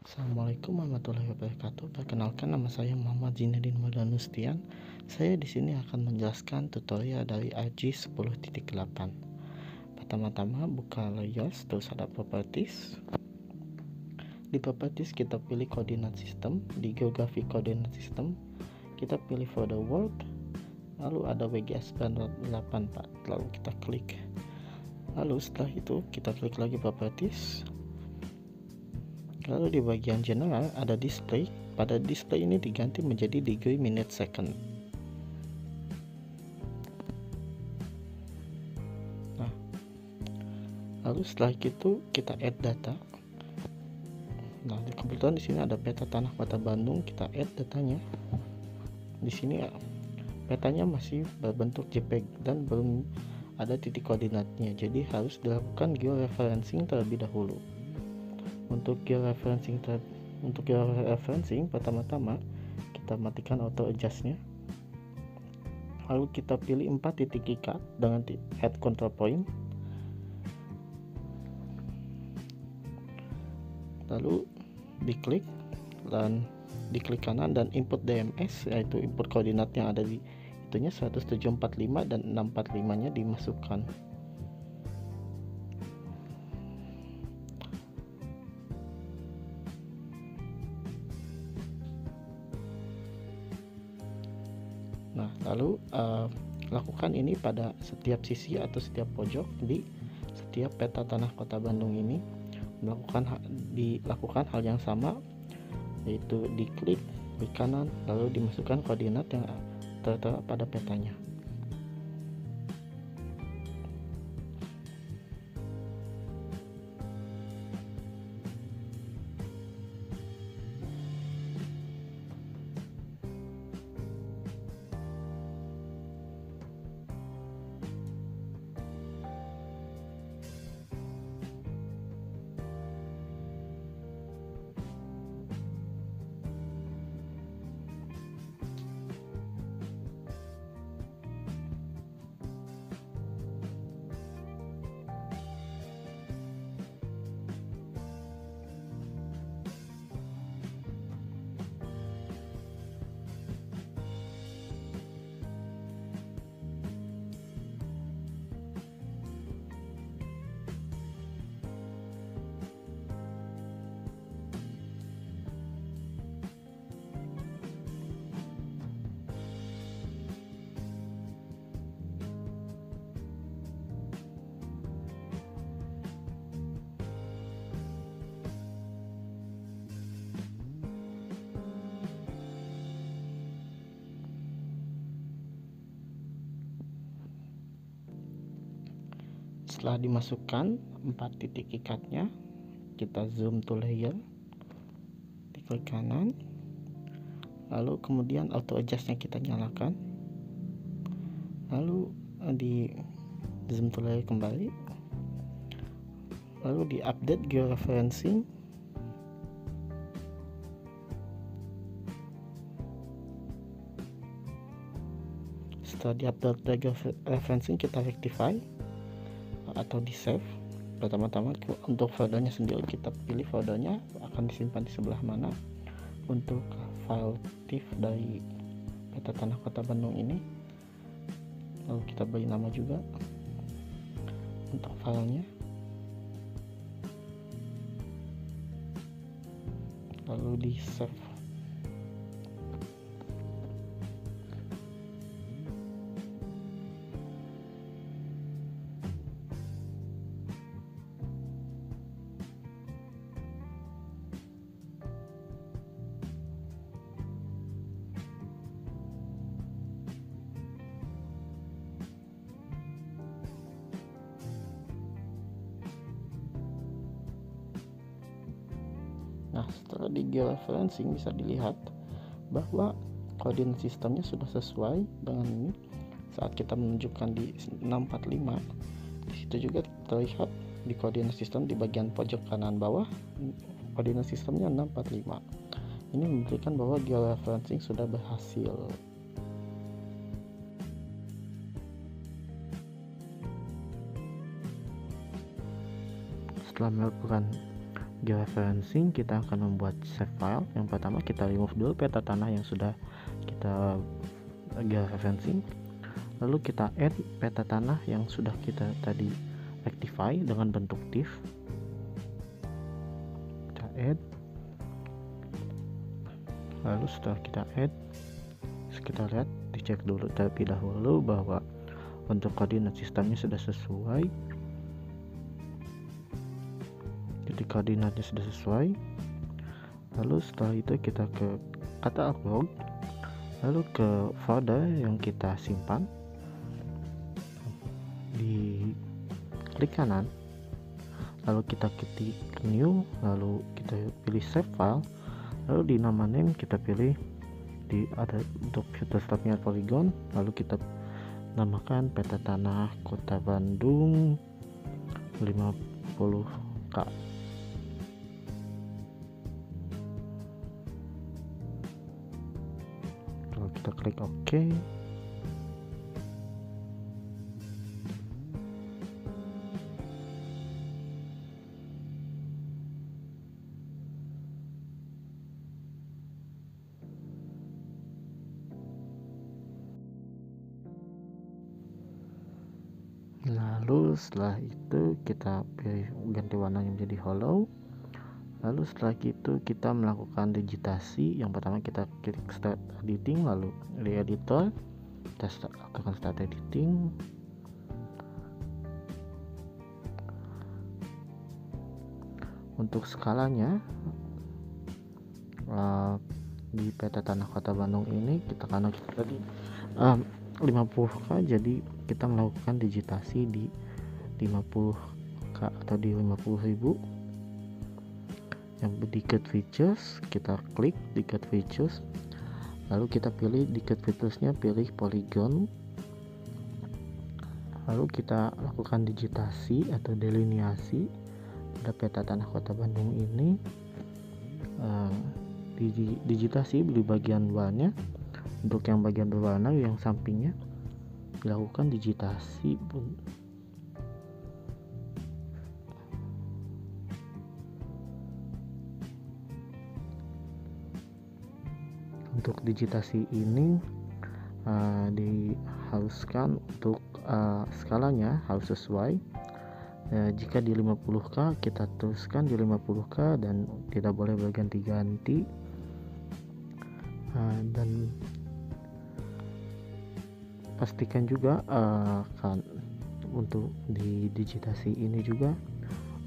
Assalamualaikum warahmatullahi wabarakatuh. Perkenalkan, nama saya Muhammad Zinedin Madanustian. Saya di sini akan menjelaskan tutorial dari ARGI 10.8. Pertama-tama buka layers, terus ada properties. Di properties kita pilih koordinat sistem. Di geografi koordinat sistem kita pilih for the world, lalu ada WGS 84, lalu kita klik. Lalu setelah itu kita klik lagi properties. Lalu di bagian general ada display. Pada display ini diganti menjadi degree, minute, second. Nah, lalu setelah itu kita add data. Nah, kebetulan di sini ada peta tanah Kota Bandung. Kita add datanya. Di sini petanya masih berbentuk JPEG dan belum ada titik koordinatnya. Jadi harus dilakukan georeferencing terlebih dahulu. Untuk georeferencing pertama-tama kita matikan auto adjustnya, lalu kita pilih 4 titik ikat dengan add control point, lalu diklik dan diklik kanan dan input DMS, yaitu input koordinat yang ada di itunya 10745 dan 645 nya dimasukkan. Nah, lalu lakukan ini pada setiap sisi atau setiap pojok di setiap peta tanah Kota Bandung ini. Dilakukan hal yang sama, yaitu diklik di kanan lalu dimasukkan koordinat yang tertera pada petanya. Setelah dimasukkan 4 titik ikatnya, kita zoom to layer, diklik kanan, lalu kemudian auto adjustnya kita nyalakan, lalu di zoom to layer kembali, lalu di update georeferencing. Setelah di update georeferencing kita rectify atau di save. Pertama-tama untuk foldernya sendiri kita pilih foldernya akan disimpan di sebelah mana. Untuk file TIFF dari peta tanah Kota Bandung ini, lalu kita beri nama juga untuk filenya, lalu di save. Nah, setelah di georeferencing bisa dilihat bahwa koordinat sistemnya sudah sesuai dengan ini. Saat kita menunjukkan di 645, di situ juga terlihat di koordinat sistem di bagian pojok kanan bawah koordinat sistemnya 645. Ini membuktikan bahwa georeferencing sudah berhasil. Setelah melakukan georeferencing, kita akan membuat save file. Yang pertama kita remove dulu peta tanah yang sudah kita georeferencing, lalu kita add peta tanah yang sudah kita tadi rectify dengan bentuk div. Kita add, lalu setelah kita add, kita lihat, dicek dulu terlebih dahulu bahwa untuk koordinat sistemnya sudah sesuai. Ketika koordinatnya sudah sesuai, lalu setelah itu kita ke kata upload, lalu ke folder yang kita simpan, di klik kanan, lalu kita ketik new, lalu kita pilih save file, lalu di nama name kita pilih ada untuk desktopnya Polygon, lalu kita namakan peta tanah Kota Bandung 50K. Lalu kita klik OK. Lalu setelah itu kita pilih ganti warnanya menjadi hollow. Lalu setelah itu kita melakukan digitasi. Yang pertama kita klik start editing, lalu di editor kita lakukan start editing. Untuk skalanya di peta tanah Kota Bandung ini kita, karena kita tadi 50K, jadi kita melakukan digitasi di 50K atau di 50.000. Yang di cut features kita klik di cut features, lalu kita pilih di cut featuresnya, pilih polygon, lalu kita lakukan digitasi atau delineasi pada peta tanah Kota Bandung ini. Digitasi di bagian luarnya. Untuk yang bagian berwarna, yang sampingnya dilakukan digitasi. Untuk digitasi ini diharuskan untuk skalanya harus sesuai. Jika di 50K kita teruskan di 50K dan tidak boleh berganti-ganti. Dan pastikan juga kan untuk di digitasi ini juga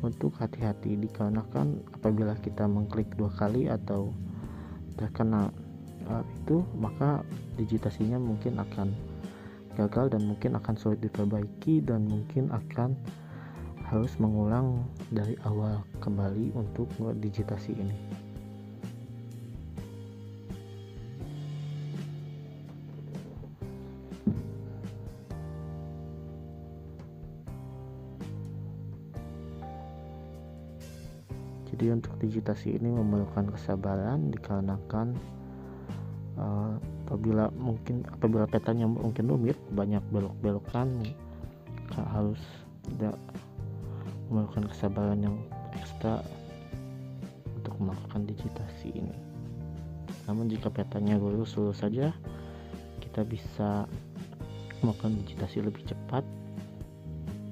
untuk hati-hati, dikarenakan apabila kita mengklik 2 kali atau terkena itu, maka digitasinya mungkin akan gagal dan mungkin akan sulit diperbaiki dan mungkin akan harus mengulang dari awal kembali untuk digitasi ini. Jadi untuk digitasi ini memerlukan kesabaran, dikarenakan apabila petanya mungkin rumit, banyak belok-belokan, harus tidak memerlukan kesabaran yang ekstra untuk melakukan digitasi ini. Namun jika petanya lurus saja, kita bisa melakukan digitasi lebih cepat,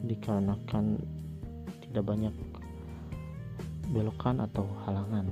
dikarenakan tidak banyak belokan atau halangan.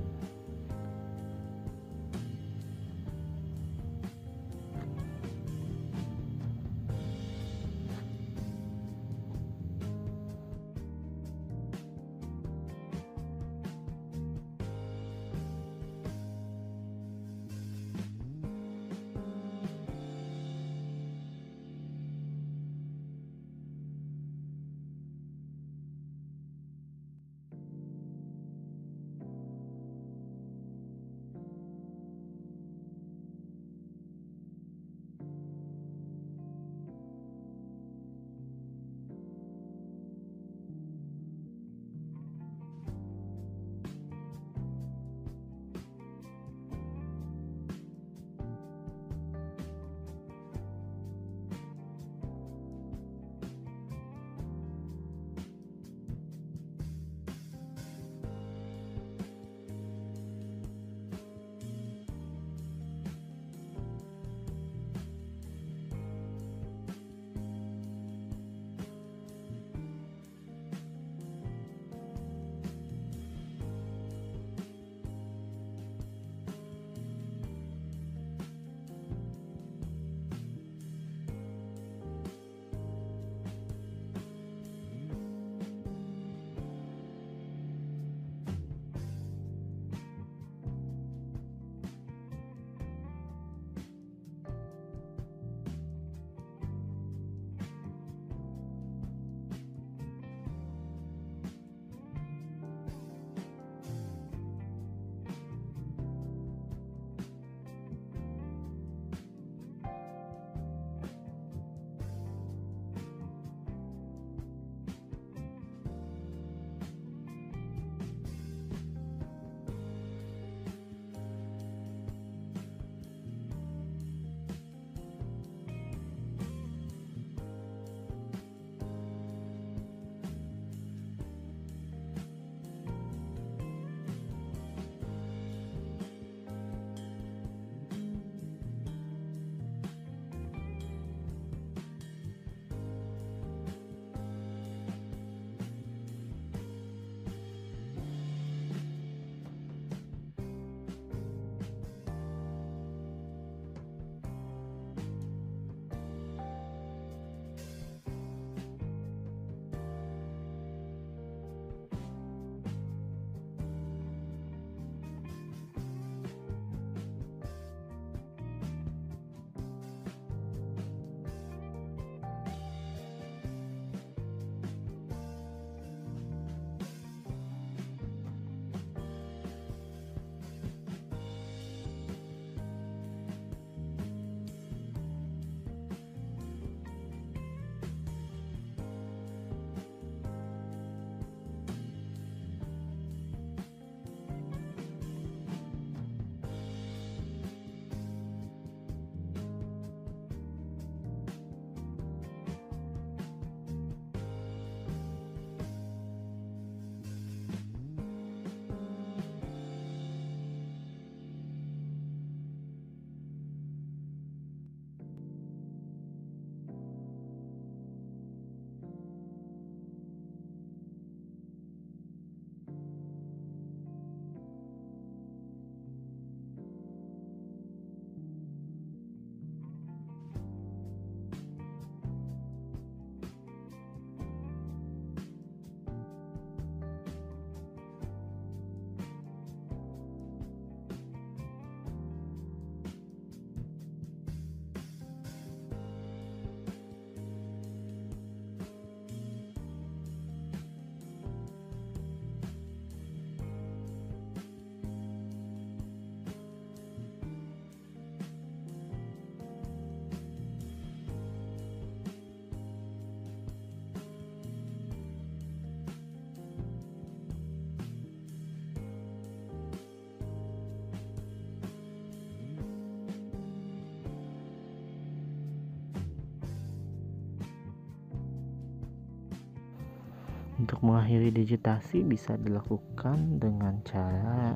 Untuk mengakhiri digitasi bisa dilakukan dengan cara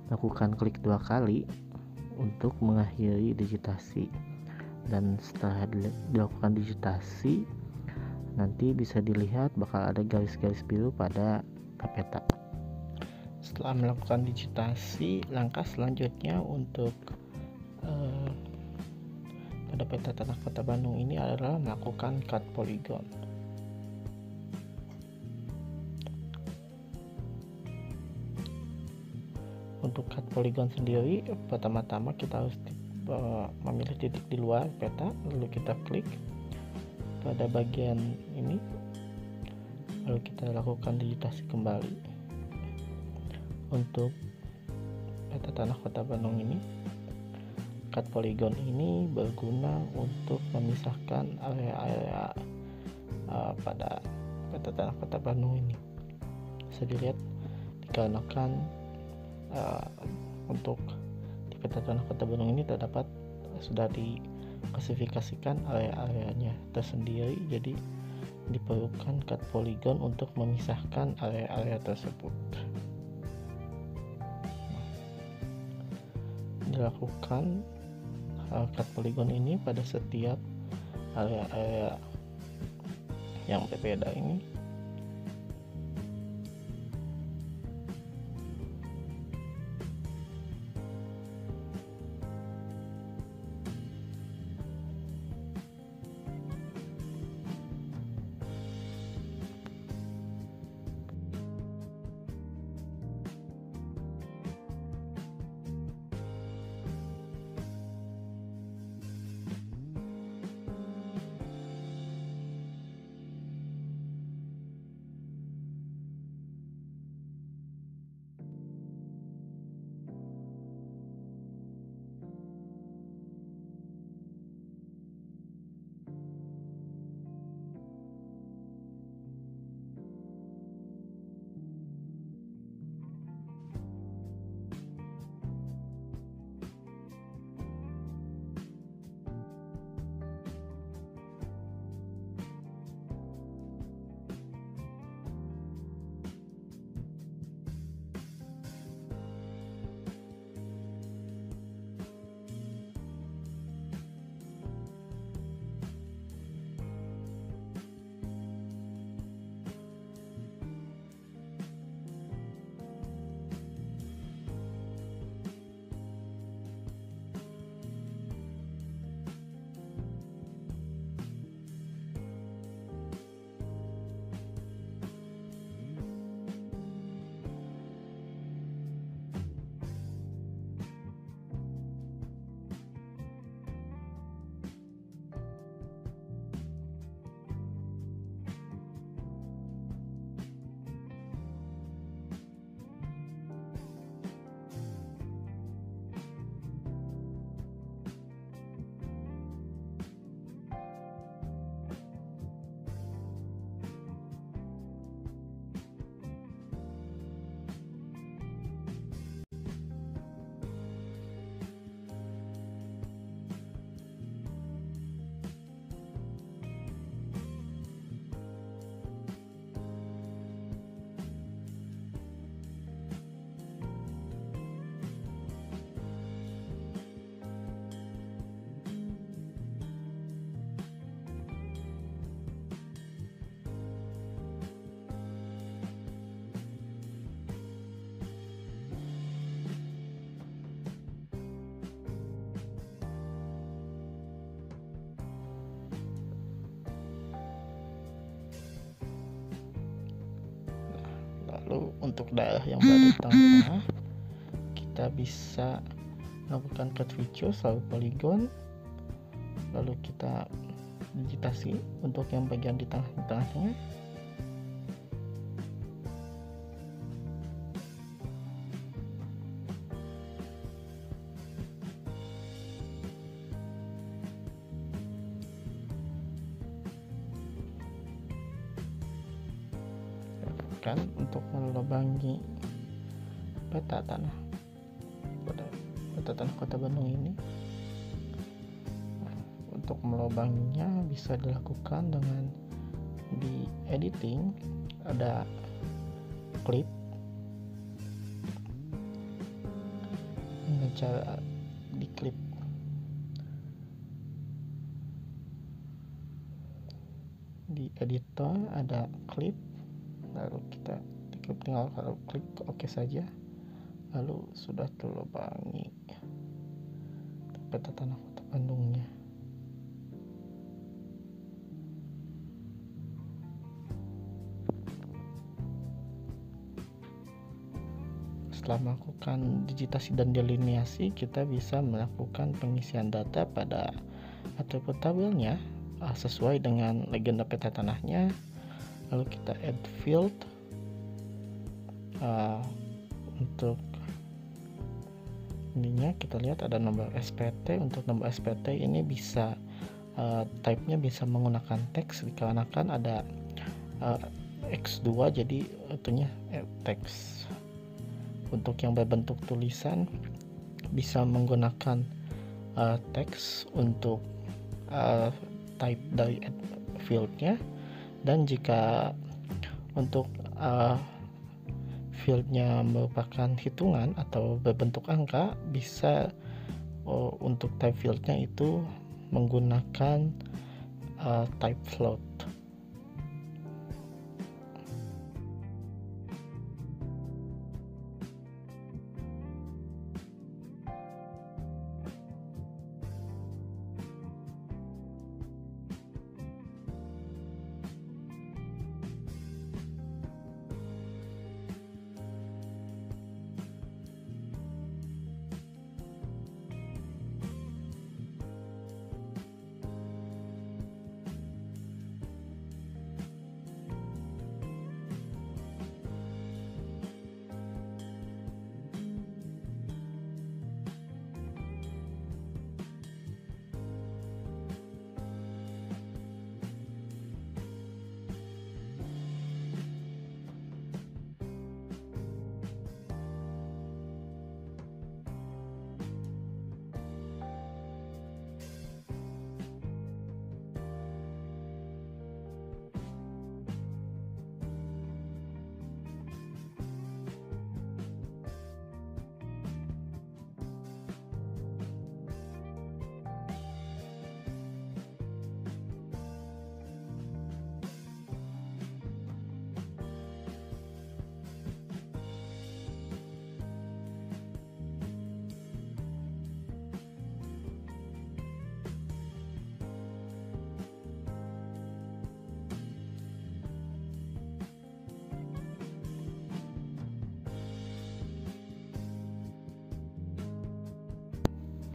lakukan klik 2 kali untuk mengakhiri digitasi, dan setelah dilakukan digitasi nanti bisa dilihat bakal ada garis-garis biru pada peta. Setelah melakukan digitasi, langkah selanjutnya untuk pada peta tanah Kota Bandung ini adalah melakukan cut polygon. Untuk cut polygon sendiri, pertama-tama kita harus memilih titik di luar peta, lalu kita klik pada bagian ini, lalu kita lakukan digitasi kembali. Untuk peta tanah Kota Bandung ini, cut polygon ini berguna untuk memisahkan area-area pada peta tanah Kota Bandung ini. Bisa dilihat dikarenakan untuk di peta tanah Kota Bandung ini terdapat sudah diklasifikasikan area-areanya tersendiri, jadi diperlukan cut polygon untuk memisahkan area-area tersebut. Dilakukan cut polygon ini pada setiap area-area yang berbeda ini. Lalu untuk daerah yang berada di tengah-tengah, kita bisa melakukan cut feature selalu polygon, lalu kita digitasi untuk yang bagian di tengah-tengah. Untuk melubangi peta tanah Kota Bandung ini, untuk melubanginya bisa dilakukan dengan di editing ada klip. Ini cara diklip. Di editor ada klip, lalu kita diklip, tinggal kalau klik oke saja, lalu sudah terlubangi peta tanah Kota Bandungnya. Setelah melakukan digitasi dan delineasi, kita bisa melakukan pengisian data pada atribut tabelnya sesuai dengan legenda peta tanahnya. Lalu kita add field. Untuk ininya kita lihat ada nomor SPT. Untuk nomor SPT ini bisa type-nya bisa menggunakan teks, dikarenakan ada X2, jadi itunya teks. Untuk yang berbentuk tulisan bisa menggunakan teks untuk type dari fieldnya, dan jika untuk fieldnya merupakan hitungan atau berbentuk angka, bisa untuk type fieldnya itu menggunakan type float.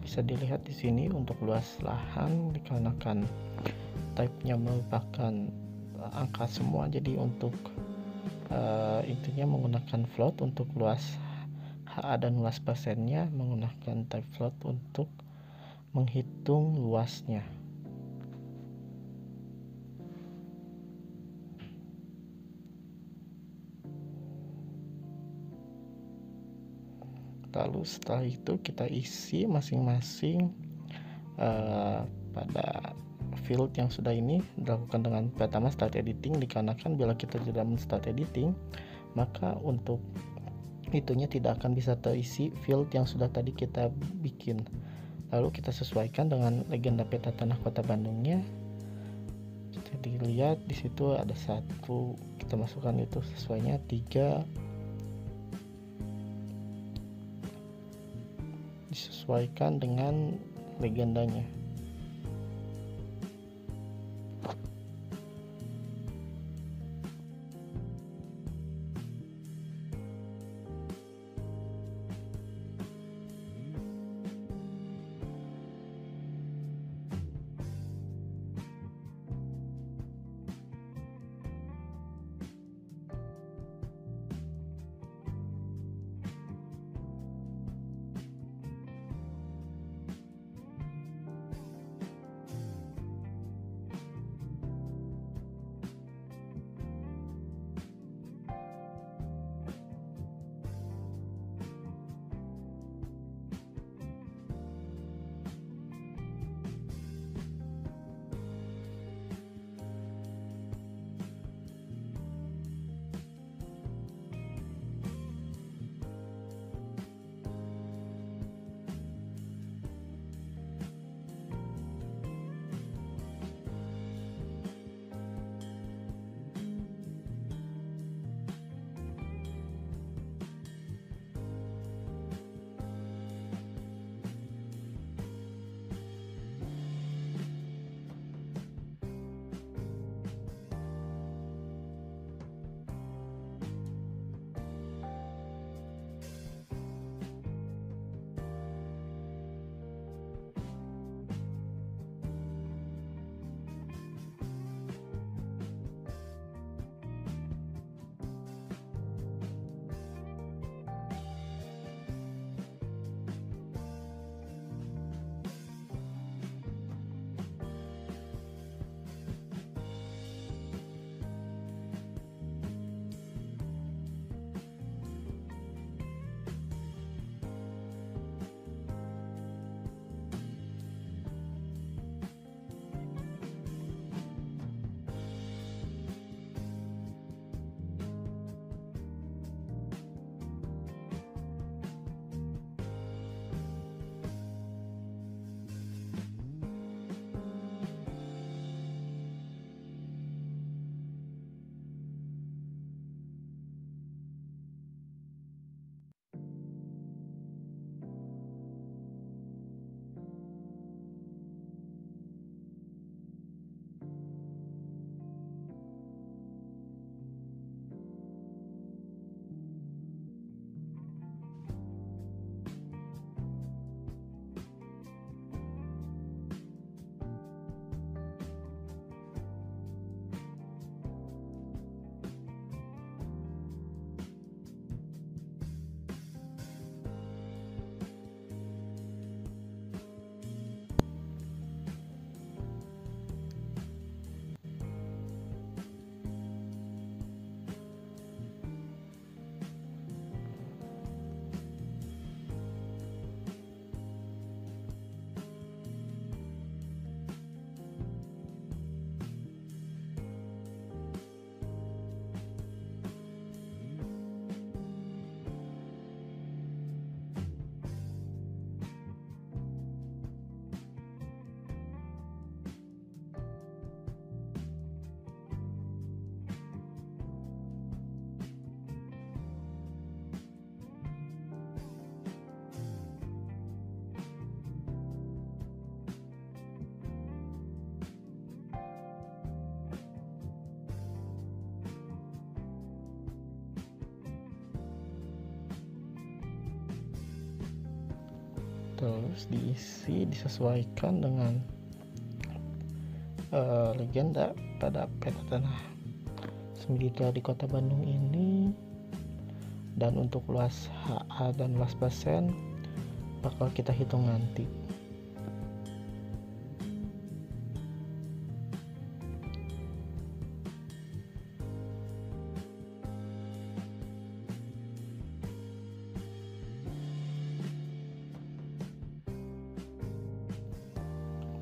Bisa dilihat di sini untuk luas lahan, dikarenakan type-nya merupakan angka semua, jadi untuk intinya menggunakan float. Untuk luas HA dan luas persennya menggunakan type float untuk menghitung luasnya. Lalu setelah itu kita isi masing-masing pada field yang sudah ini. Dilakukan dengan pertama start editing, dikarenakan bila kita tidak men-start editing, maka untuk itunya tidak akan bisa terisi field yang sudah tadi kita bikin. Lalu kita sesuaikan dengan legenda peta tanah Kota Bandungnya. Jadi lihat di situ ada 1, kita masukkan itu sesuainya 3, disesuaikan dengan legendanya. terus diisi disesuaikan dengan legenda pada peta tanah militer di Kota Bandung ini. Dan untuk luas HA dan luas persen bakal kita hitung nanti.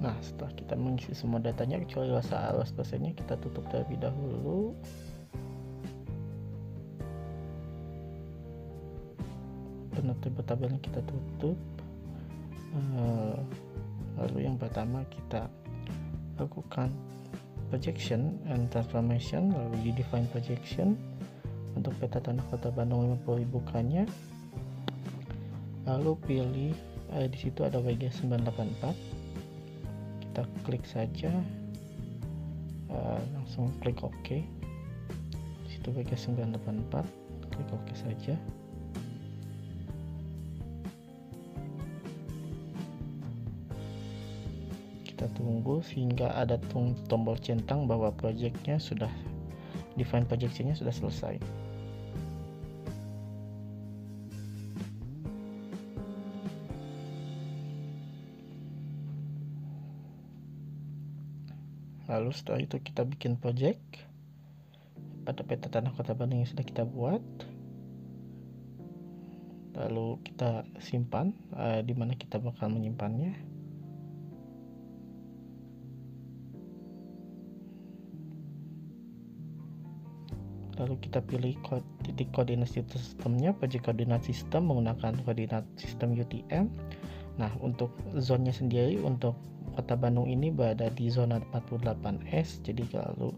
Nah, setelah kita mengisi semua datanya kecuali luas HA, luas persennya, kita tutup terlebih dahulu. Penutupan tabelnya kita tutup. Lalu yang pertama kita lakukan projection and transformation, lalu di define projection untuk peta tanah Kota Bandung 50.000 kanya. Lalu pilih di situ ada WG 984, kita klik saja, langsung klik OK. Di situ WG 984, klik OK saja. Kita tunggu sehingga ada tombol centang bahwa projectnya sudah define projectionnya sudah selesai. Lalu setelah itu kita bikin project pada peta tanah Kota Bandung yang sudah kita buat. Lalu kita simpan di mana kita bakal menyimpannya. Lalu kita pilih titik koordinat sistemnya, project koordinat sistem menggunakan koordinat sistem UTM. Nah, untuk zonnya sendiri untuk Kota Bandung ini berada di zona 48S, jadi lalu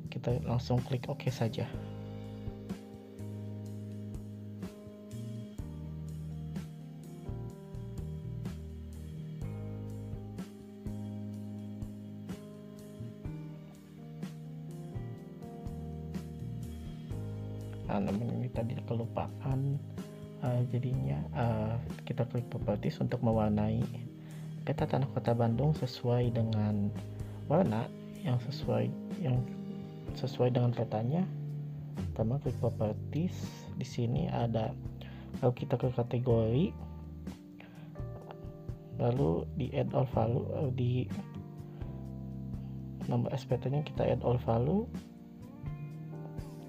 kita langsung klik OK saja. Namun ini tadi kelupaan, jadinya kita klik properties untuk mewarnai peta tanah Kota Bandung sesuai dengan warna yang sesuai dengan petanya. Pertama klik properties, di sini ada, lalu kita ke kategori, lalu di add all value, di nomor SPT-nya kita add all value,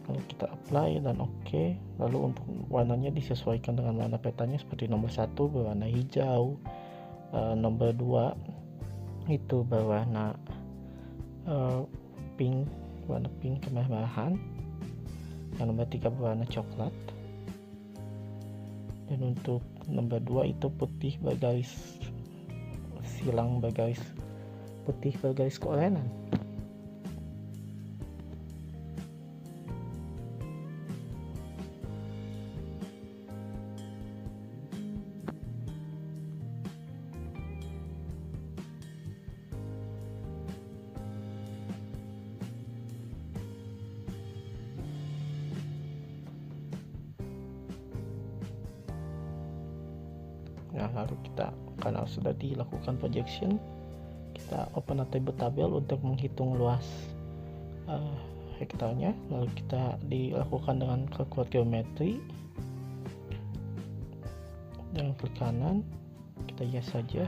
lalu kita apply dan OK. Lalu untuk warnanya disesuaikan dengan warna petanya, seperti nomor 1 berwarna hijau, nomor 2 itu berwarna pink, warna pink kemerahan, yang nomor 3 berwarna coklat, dan untuk nomor 2 itu putih bergaris silang, bergaris putih bergaris keorenan. Nah, lalu kita, karena sudah dilakukan projection, kita open table tabel untuk menghitung luas hektarnya. Lalu kita dilakukan dengan calculate geometry, dan klik kanan, kita yes saja,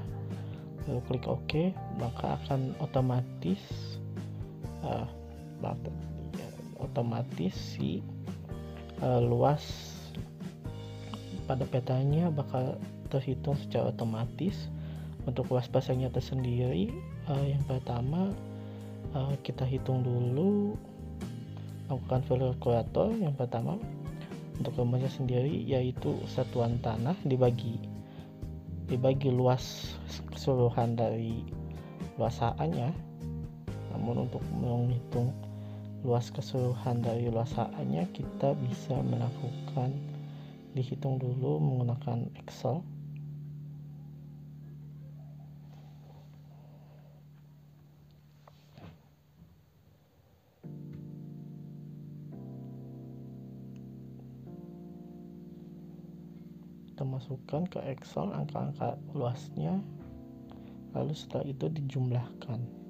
lalu klik OK, maka akan otomatis si luas pada petanya bakal terhitung secara otomatis. Untuk luas pasarnya tersendiri, yang pertama kita hitung dulu, lakukan value calculator. Yang pertama untuk rumusnya sendiri yaitu satuan tanah dibagi luas keseluruhan dari luas HA-nya. Namun untuk menghitung luas keseluruhan dari luas HA-nya, kita bisa melakukan dihitung dulu menggunakan Excel. Kita masukkan ke Excel angka-angka luasnya, lalu setelah itu dijumlahkan.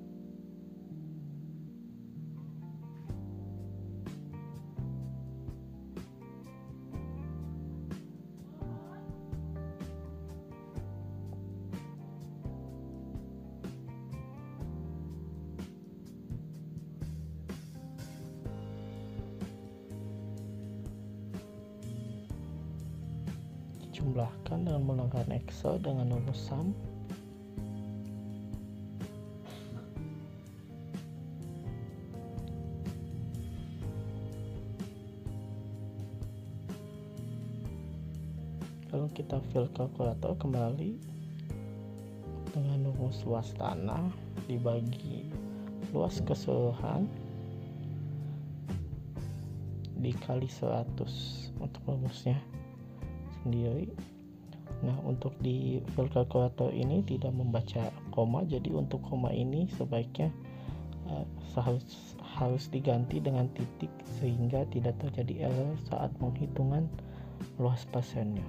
Jumlahkan dengan menggunakan Excel dengan rumus sum. Lalu kita fill kalkulator kembali dengan rumus luas tanah dibagi luas keseluruhan dikali 100 untuk rumusnya sendiri. Nah, untuk di fill kalkulator ini tidak membaca koma, jadi untuk koma ini sebaiknya harus diganti dengan titik sehingga tidak terjadi error saat penghitungan luas pasennya.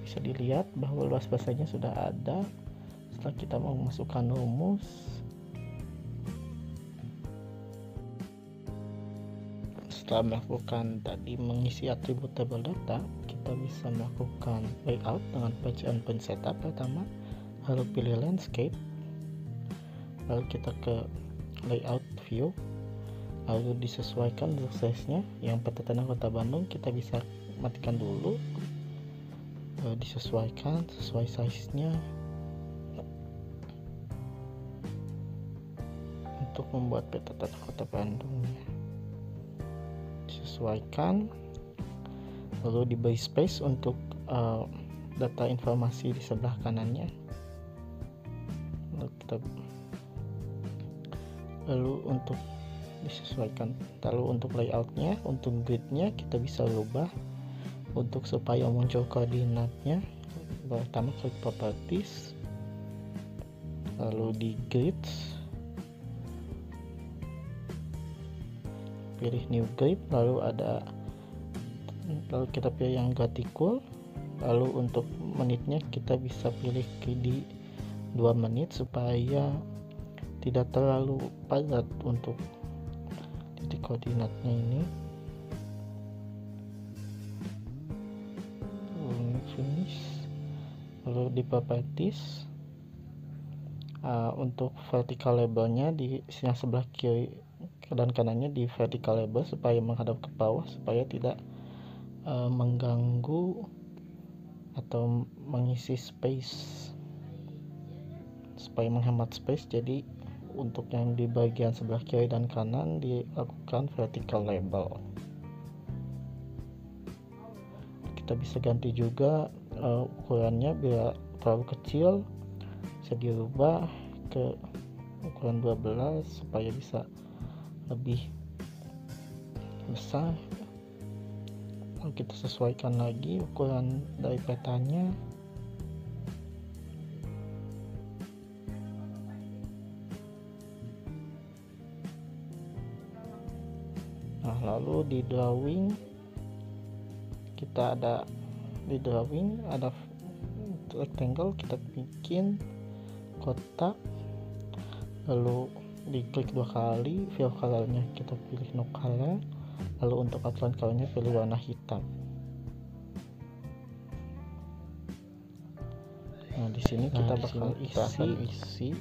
Bisa dilihat bahwa luas pasennya sudah ada. Setelah kita memasukkan rumus, setelah melakukan tadi mengisi atribut tabel data, kita bisa melakukan layout dengan page and point setup pertama, lalu pilih landscape, lalu kita ke layout view, lalu disesuaikan size-nya. Yang peta tanah Kota Bandung kita bisa matikan dulu, lalu disesuaikan sesuai size-nya. Untuk membuat peta tanah Kota Bandung disesuaikan, lalu diberi space untuk data informasi di sebelah kanannya. Lalu untuk disesuaikan, lalu untuk layoutnya, untuk gridnya kita bisa rubah untuk supaya muncul koordinatnya. Pertama klik properties, lalu di grids pilih new grid, lalu kita pilih yang vertikal, lalu untuk menitnya kita bisa pilih di 2 menit supaya tidak terlalu padat untuk titik koordinatnya ini. Finish, lalu di properties untuk vertical labelnya di yang sebelah kiri dan kanannya di vertical label supaya menghadap ke bawah, supaya tidak mengganggu atau mengisi space, supaya menghemat space. Jadi untuk yang di bagian sebelah kiri dan kanan dilakukan vertical label. Kita bisa ganti juga ukurannya, bila terlalu kecil bisa dirubah ke ukuran 12 supaya bisa lebih besar. Lalu kita sesuaikan lagi ukuran dari petanya. Nah, lalu di drawing kita ada rectangle, kita bikin kotak, lalu diklik 2 kali, fill colornya kita pilih no color, lalu untuk outline colornya pilih warna hitam. Nah, di sini kita bakal isi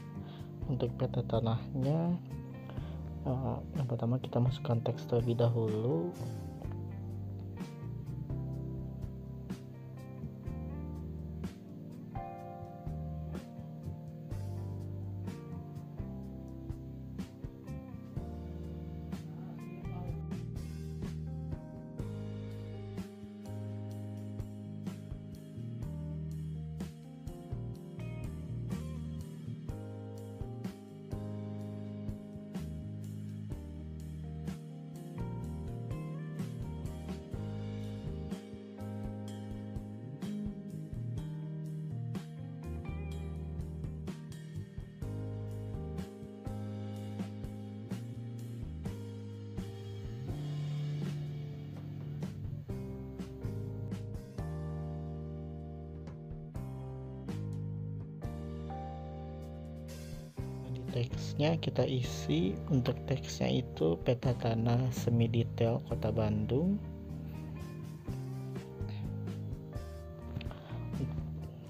untuk peta tanahnya. Yang pertama kita masukkan teks terlebih dahulu. teksnya kita isi. Untuk teksnya itu peta tanah semi detail Kota Bandung.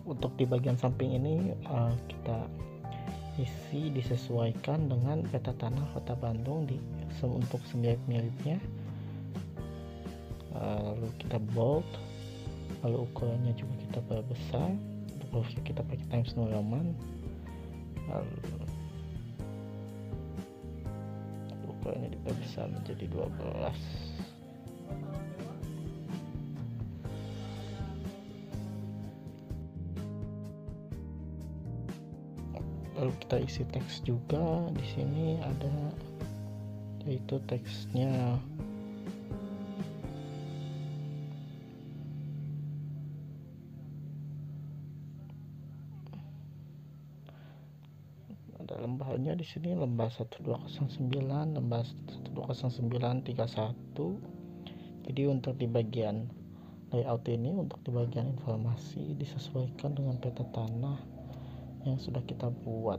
Untuk di bagian samping ini kita isi disesuaikan dengan peta tanah Kota Bandung untuk semirip-miripnya. Lalu kita bold, lalu ukurannya juga kita perbesar. Untuk hurufnya kita pakai Times New Roman. Lalu ukurannya diperbesar menjadi 12. Lalu kita isi teks juga. Di sini ada, yaitu teksnya ada lembarnya. Di sini lembar 1209, lembar 120931. Jadi untuk di bagian layout ini, untuk di bagian informasi disesuaikan dengan peta tanah yang sudah kita buat.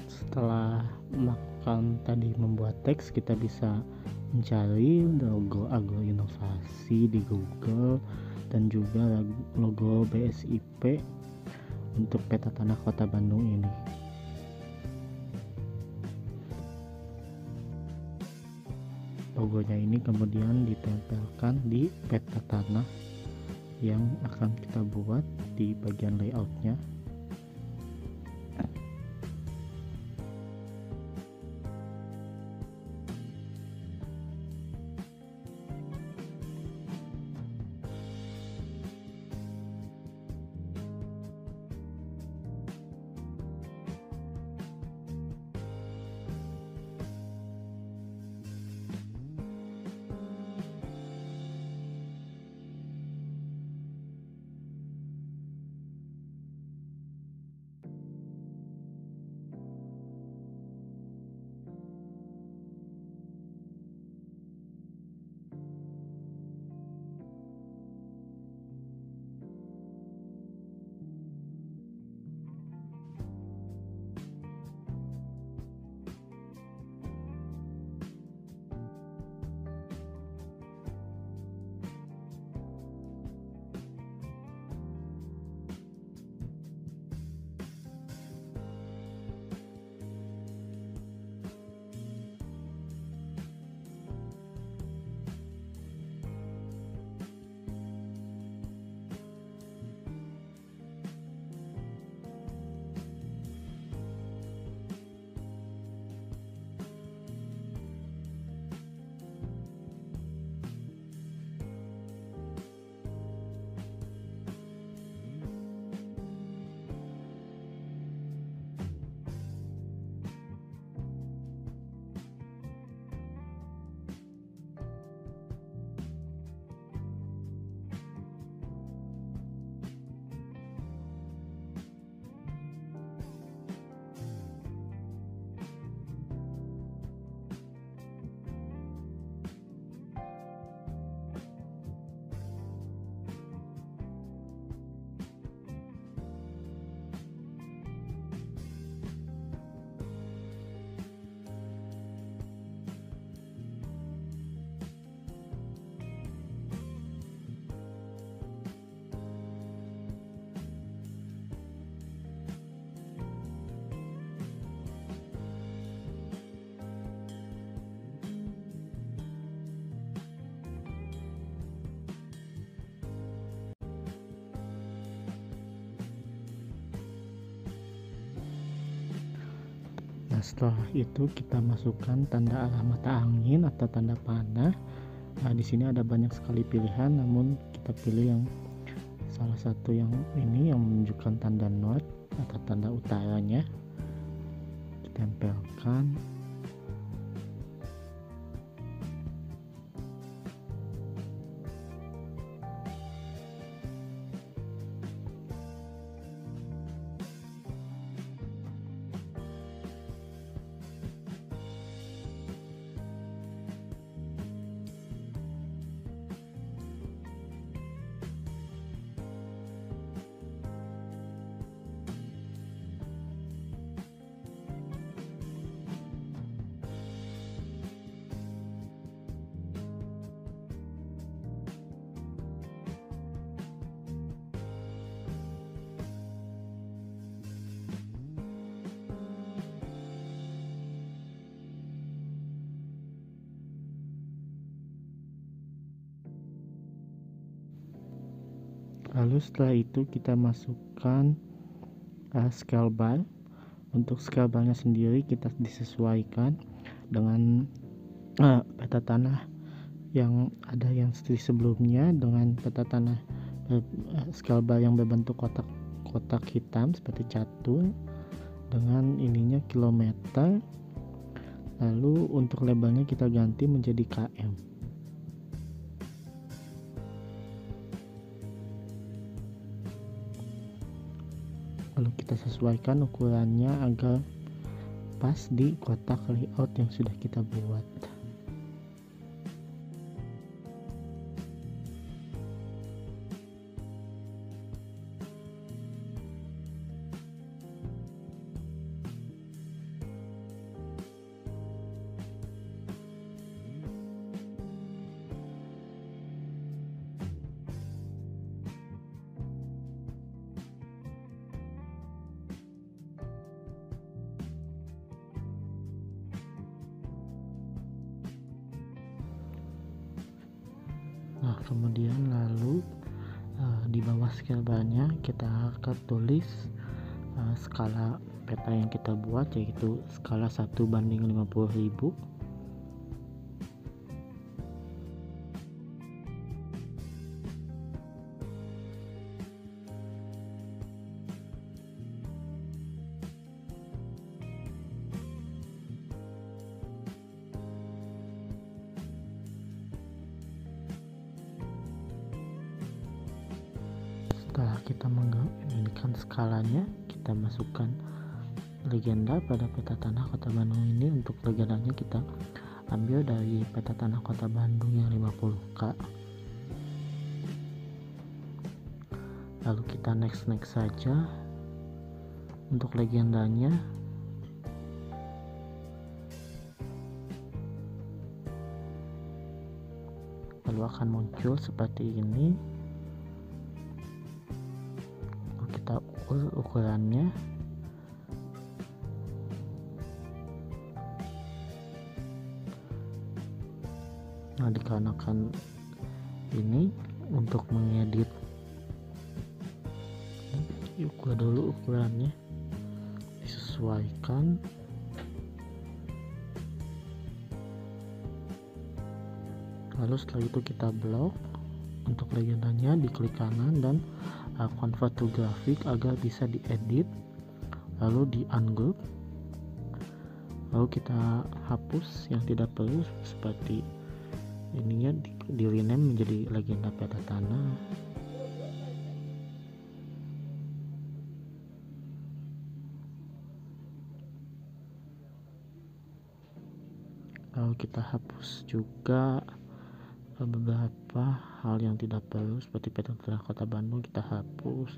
Setelah tadi membuat teks, kita bisa mencari logo Agro Inovasi di Google dan juga logo BSIP untuk peta tanah Kota Bandung ini. Logonya ini kemudian ditempelkan di peta tanah yang akan kita buat di bagian layoutnya. Nah, setelah itu kita masukkan tanda arah mata angin atau tanda panah. Nah, di sini ada banyak sekali pilihan, namun kita pilih yang salah satu yang ini yang menunjukkan tanda north atau tanda utaranya. Ditempelkan. Lalu setelah itu kita masukkan scale bar. Untuk scale barnya sendiri kita disesuaikan dengan peta tanah yang ada yang sebelumnya, dengan peta tanah scale bar yang berbentuk kotak hitam seperti catur dengan ininya kilometer. Lalu untuk labelnya kita ganti menjadi km. Lalu kita sesuaikan ukurannya agar pas di kotak layout yang sudah kita buat. Nah, kemudian lalu di bawah scale barnya kita akan tulis skala peta yang kita buat, yaitu skala 1:50.000. Setelah kita menginginkan skalanya, kita masukkan legenda pada peta tanah Kota Bandung ini. Untuk legendanya kita ambil dari peta tanah Kota Bandung yang 50K. Lalu kita next saja. Untuk legendanya lalu akan muncul seperti ini. Kita ukur ukurannya. Nah, dikarenakan ini untuk mengedit, ukur dulu ukurannya, disesuaikan. Lalu setelah itu kita blok. Untuk legendanya diklik kanan dan convert to grafik agar bisa diedit, lalu di ungroup, lalu kita hapus yang tidak perlu seperti ininya, di rename menjadi legenda peta tanah. Lalu kita hapus juga beberapa hal yang tidak perlu seperti peta tanah Kota Bandung kita hapus,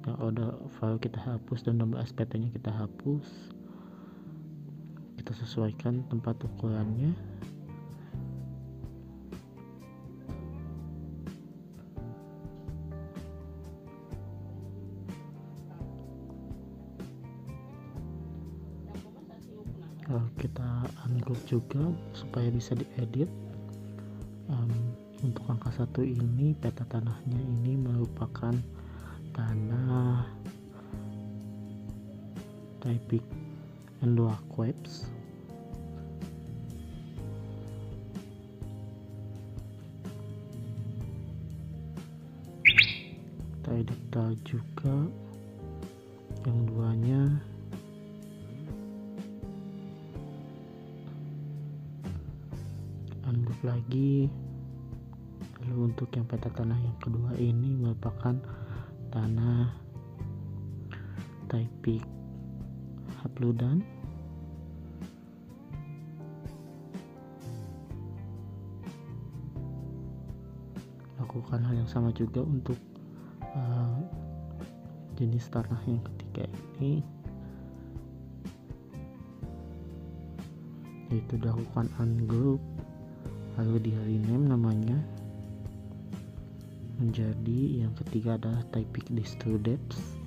yang order file kita hapus, dan nomor SPT nya kita hapus. Kita sesuaikan tempat ukurannya. Lalu kita ungroup juga supaya bisa diedit. Untuk angka 1 ini peta tanahnya ini merupakan tanah typic Endo Aqueous. Kita edit juga yang duanya. Unboot lagi. Lalu untuk yang peta tanah yang kedua ini merupakan tanah Taipei Hapludan. Lakukan hal yang sama juga untuk jenis tanah yang ketiga ini, yaitu dilakukan ungroup, lalu di rename namanya menjadi yang ketiga adalah Taipei Distro Depths.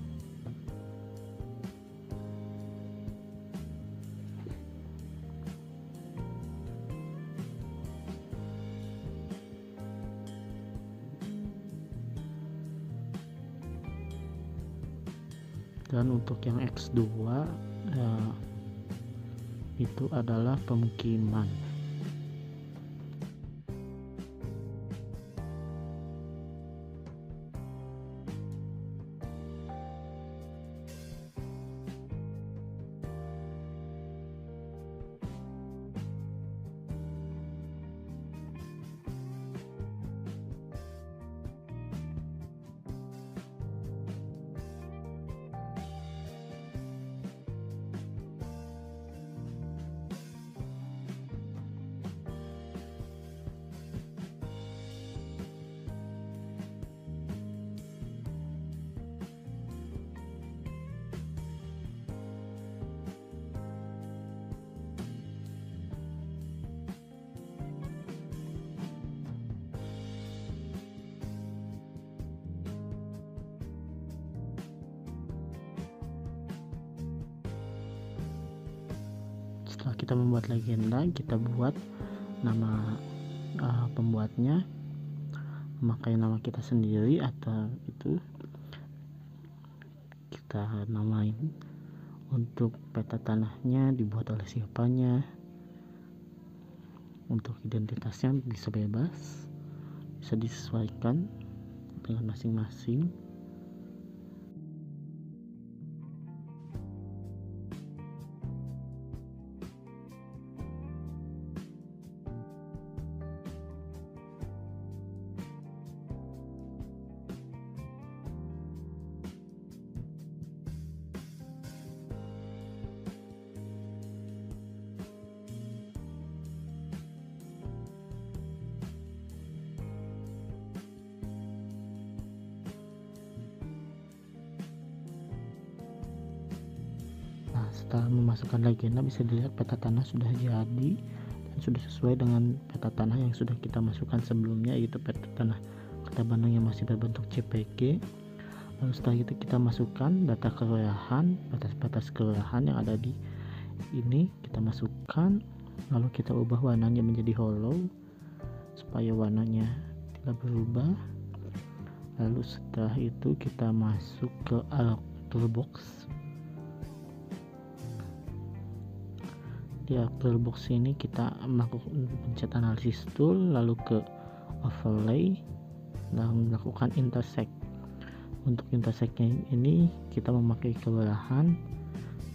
Dan untuk yang X2 itu adalah pemukiman. Setelah kita membuat legenda, kita buat nama pembuatnya, memakai nama kita sendiri atau itu kita namain. Untuk peta tanahnya dibuat oleh siapanya, untuk identitasnya bisa bebas, bisa disesuaikan dengan masing-masing. Setelah memasukkan legenda, bisa dilihat peta tanah sudah jadi dan sudah sesuai dengan peta tanah yang sudah kita masukkan sebelumnya, yaitu peta tanah Kota Bandung yang masih berbentuk JPG. Lalu setelah itu kita masukkan data kelurahan, batas-batas kelurahan yang ada di ini kita masukkan, lalu kita ubah warnanya menjadi hollow supaya warnanya tidak berubah. Lalu setelah itu kita masuk ke toolbox. Di toolbox ini kita melakukan pencet analisis tool, lalu ke overlay dan melakukan intersect. Untuk intersectnya ini kita memakai kelurahan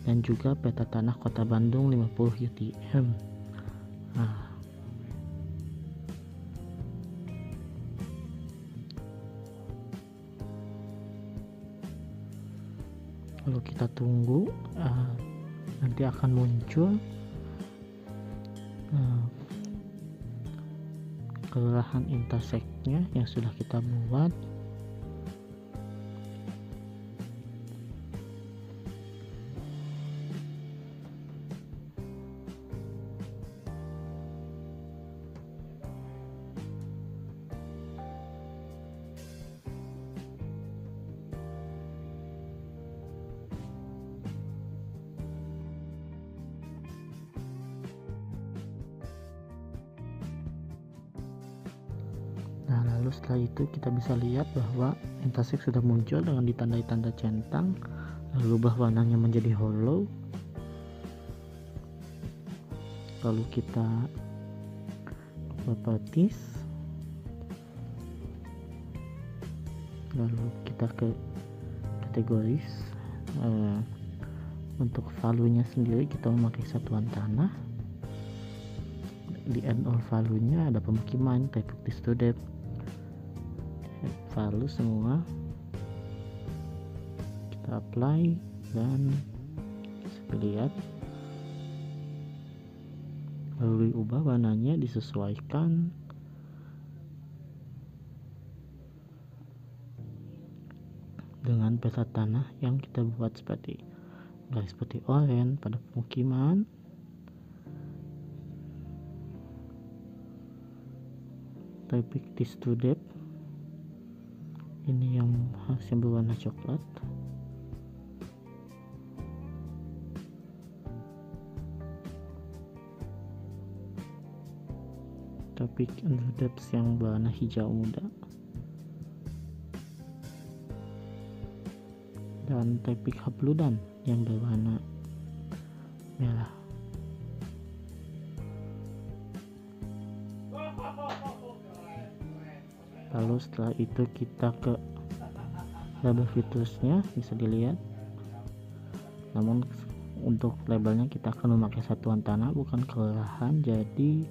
dan juga peta tanah Kota Bandung 50 UTM. Lalu kita tunggu, nanti akan muncul kelurahan intersectnya yang sudah kita buat. Nah, lalu setelah itu kita bisa lihat bahwa intersect sudah muncul dengan ditandai tanda centang, lalu rubah warnanya menjadi hollow. lalu kita properties, lalu kita ke kategoris. Untuk value-nya sendiri kita memakai satuan tanah. Di add all value-nya ada pemukiman, type of student, value semua kita apply dan bisa lihat, lalu diubah warnanya, disesuaikan dengan peta tanah yang kita buat seperti garis putih oranye pada pemukiman, typic this to depth ini yang harusnya berwarna coklat, topik and depth yang berwarna hijau muda, dan topik habludan yang berwarna merah. Lalu setelah itu kita ke label fitusnya, bisa dilihat. Namun untuk labelnya kita akan memakai satuan tanah bukan kelurahan, jadi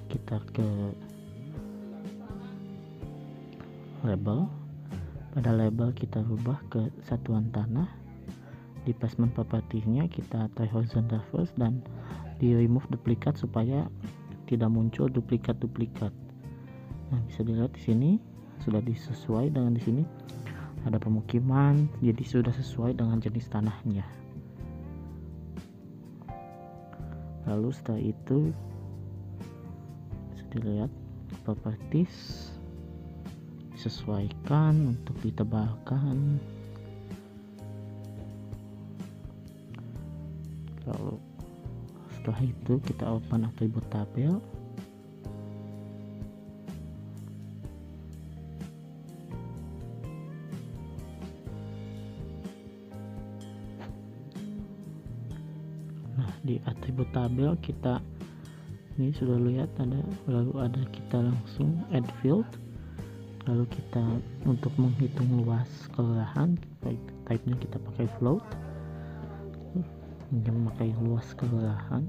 kita ke label. Pada label kita rubah ke satuan tanah. Di placement propertiesnya kita try horizontal first dan di remove duplikat supaya tidak muncul duplikat-duplikat. Nah, bisa dilihat di sini sudah disesuai dengan di sini ada pemukiman, jadi sudah sesuai dengan jenis tanahnya. Lalu setelah itu bisa dilihat properties, disesuaikan untuk ditebalkan. Lalu setelah itu kita open atribut tabel. Nah, di atribut tabel kita ini sudah lihat lalu ada kita langsung add field. Lalu kita untuk menghitung luas kelurahan, type-nya kita pakai float, memakai luas kelurahan.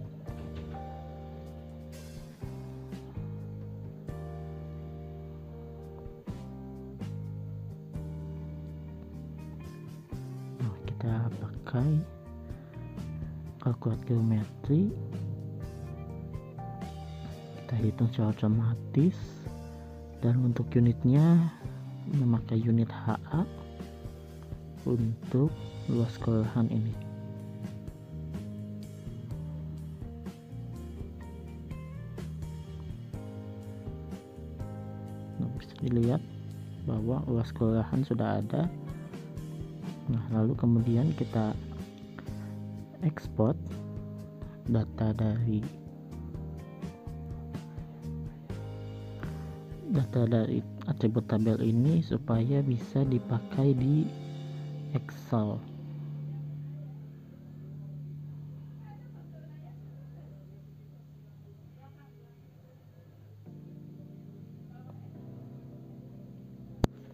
Nah, kita pakai kalkulator geometri, kita hitung secara otomatis. Dan untuk unitnya memakai unit HA untuk luas kelurahan ini. Nah, bisa dilihat bahwa luas kelurahan sudah ada. Nah, lalu kemudian kita ekspor data dari atribut tabel ini supaya bisa dipakai di Excel.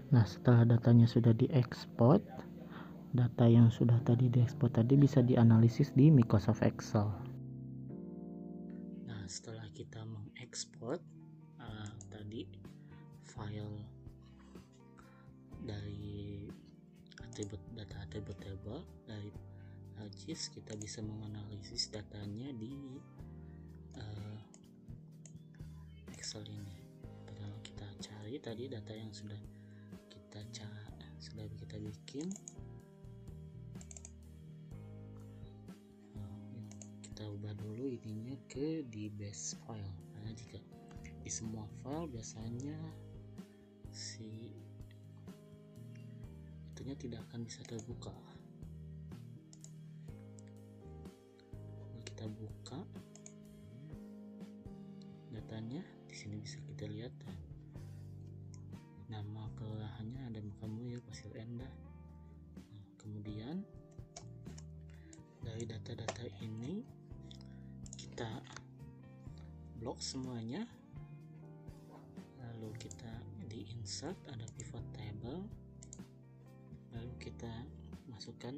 Nah, setelah datanya sudah diekspor, data yang sudah tadi diekspor tadi bisa dianalisis di Microsoft Excel. Nah, setelah kita mengekspor tadi file dari data atribut table dari ArcGIS, kita bisa menganalisis datanya di Excel ini. Pertama kita cari tadi data yang sudah kita bikin. Kita ubah dulu ininya ke di base file. Karena jika di semua file biasanya si itunya tidak akan bisa terbuka. Kita buka datanya, di sini bisa kita lihat nama kelurahannya ada Mukamulyo, Pasir Endah. Nah, kemudian dari data-data ini kita blok semuanya, lalu kita di insert ada pivot table, lalu kita masukkan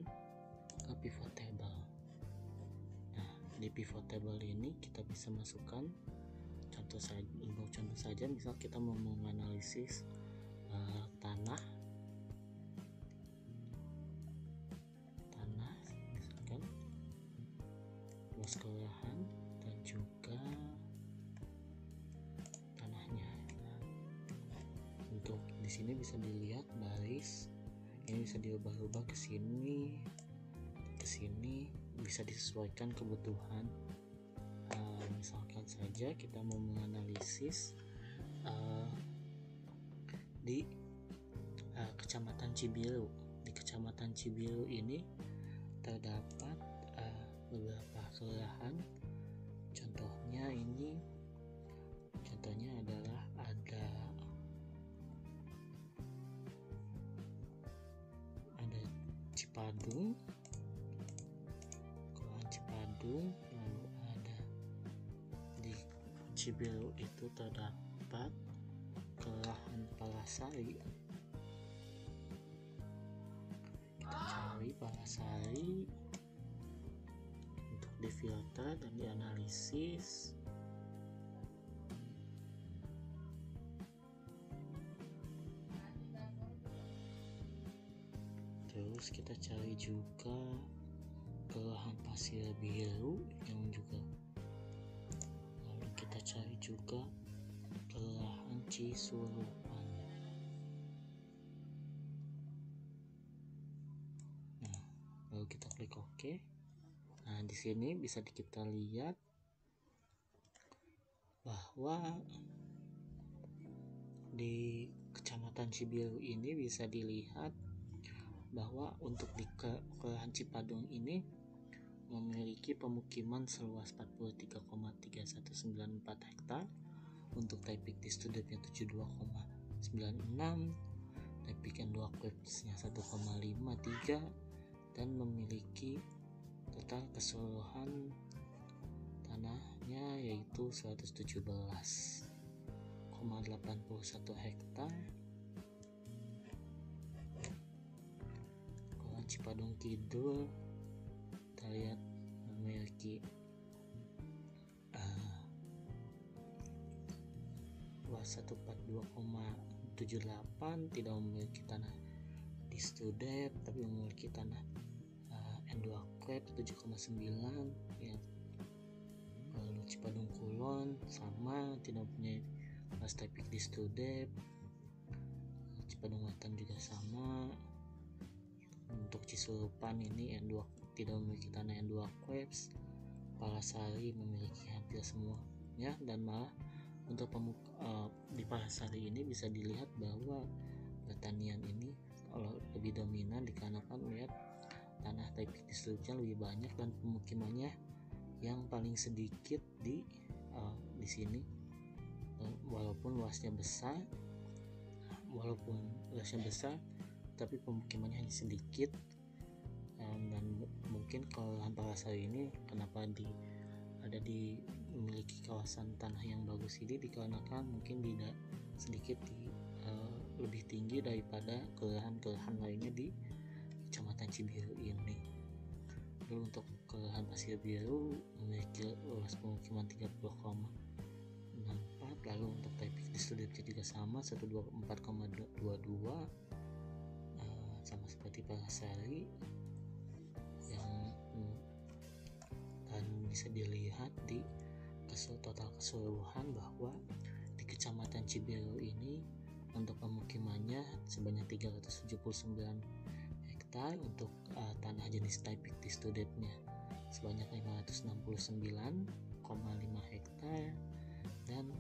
ke pivot table. Nah, di pivot table ini kita bisa masukkan contoh saja misal kita mau menganalisis tanah misalkan luas kelurahan dan juga tanahnya. Untuk di sini bisa dilihat baris ini bisa diubah-ubah ke sini, bisa disesuaikan kebutuhan. Misalkan saja kita mau menganalisis di Kecamatan Cibiru. Di Kecamatan Cibiru ini terdapat beberapa kelurahan. Contohnya adalah ada Cipadung, Kelurahan Cipadung, lalu ada di Cibiru itu terdapat Kelurahan Palasari. Kita cari Palasari untuk difilter dan dianalisis. Terus kita cari juga Kelurahan Pasir Biru yang juga, lalu kita cari juga Kelurahan Cisurupan. Nah, lalu kita klik OK. Nah, di sini bisa kita lihat bahwa di Kecamatan Cibiru ini bisa dilihat bahwa untuk di Kelurahan Cipadung ini memiliki pemukiman seluas 43,3194 hektar. Untuk typic di studentnya 72,96, typic N2 Quepsnya 1,53, dan memiliki total keseluruhan tanahnya yaitu 117,81 hektar. Cipadung Kidul kita lihat memiliki luas 142,78, tidak memiliki tanah di Studep tapi memiliki tanah N2 Quep 7,9 ya. Lalu Cipadung Kulon sama, tidak punya luas typic di Studep. Cipadung Wetan juga sama. Untuk Cisurupan ini N2 tidak memiliki tanah N2 Queps. Palasari memiliki hampir semuanya, dan malah untuk di Palasari ini bisa dilihat bahwa pertanian ini lebih dominan dikarenakan melihat tanah typic distrupnya lebih banyak dan pemukimannya yang paling sedikit di sini. Walaupun luasnya besar tapi pemukimannya hanya sedikit. Dan mungkin Kelurahan Palasari ini kenapa memiliki kawasan tanah yang bagus ini dikarenakan mungkin tidak sedikit lebih tinggi daripada kelurahan lainnya di Kecamatan Cibiru ini. Lalu untuk Kelurahan Pasir Biru memiliki luas pemukiman 30,64, lalu untuk typic di Studentnya juga sama 124,22, sama seperti Palasari yang dan bisa dilihat di total keseluruhan bahwa di Kecamatan Cibiru ini untuk pemukimannya sebanyak 379 hektar, untuk tanah jenis typic di Studentnya sebanyak 569,5 hektar, dan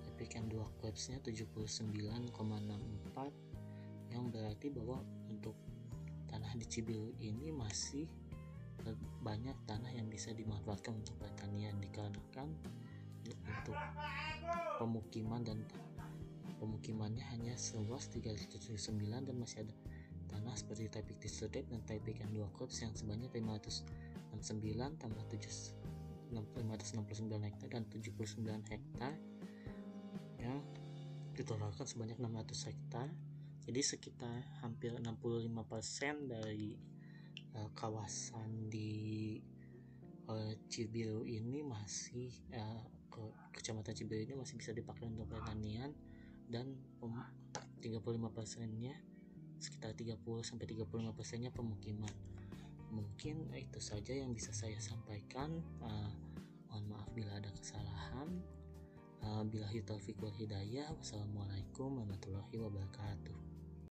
typic N2 Quepsnya 79,64, yang berarti bahwa untuk tanah di Cibiru ini masih banyak tanah yang bisa dimanfaatkan untuk pertanian dikarenakan untuk pemukimannya hanya seluas 379 dan masih ada tanah seperti typic di Student dan typic N2 Queps yang sebanyak 569 tambah 569 hektar dan 79 hektar yang ditotalkan sebanyak 600 hektar. Jadi sekitar hampir 65% dari kawasan di Cibiru ini masih kecamatan Cibiru ini masih bisa dipakai untuk pertanian, dan 35%-nya sekitar 30-35%-nya pemukiman. Mungkin itu saja yang bisa saya sampaikan. Mohon maaf bila ada kesalahan. Billahi taufiq wal hidayah. Wassalamualaikum warahmatullahi wabarakatuh.